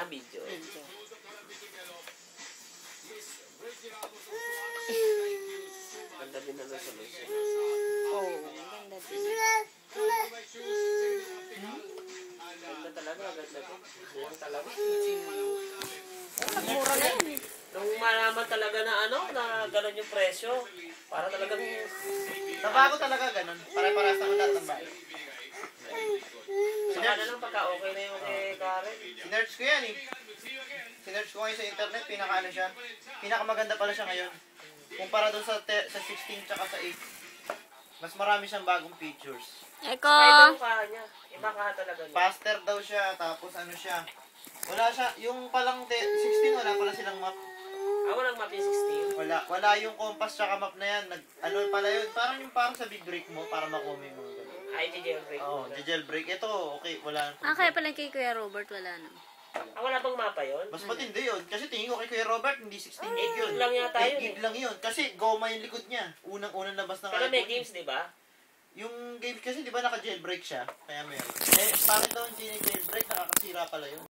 video. Video. Ganda din na resolution. Oh, ganda din. Ganda talaga, ganda din. Buwan talaga. Mura na yun eh. Nung malaman talaga na na gano'n yung presyo, para talagang... Nabago talaga ganun. Pare-parehas naman lahat ng bahay. Saka na lang pagka okay na yung kay Karen. Sinerch ko yan eh. Sinerch ko ngayon sa internet, pinaka siya. Pinakamaganda pala siya ngayon. Kumpara doon sa 16 tsaka sa 8. Mas marami siyang bagong features. Eko! Saka iba yung kaha niya. Iba kaha talaga niya. Faster daw siya, tapos ano siya. Wala siya, yung palang 16 wala pala silang map. Walang map yung 16. Wala yung compass tsaka map na yan. Ano pala yun, parang sa big break mo para makuha mo yung mga ganun. Ay, jailbreak. Oo, jailbreak. Ito, okay, wala. Kaya pala kay Kuya Robert wala na. Wala bang mapa yun? Mas matindi yun. Kasi tingin ko kay Kuya Robert, hindi 16 gig 8 yun. lang yata 8 yun gig lang yun. Kasi goma yung likod niya. Unang labas ng Pero may iPhone. games, di ba? Yung games kasi, di ba naka-jailbreak siya? Kaya meron. Pangit daw yung jailbreak, nakakasira pala yun.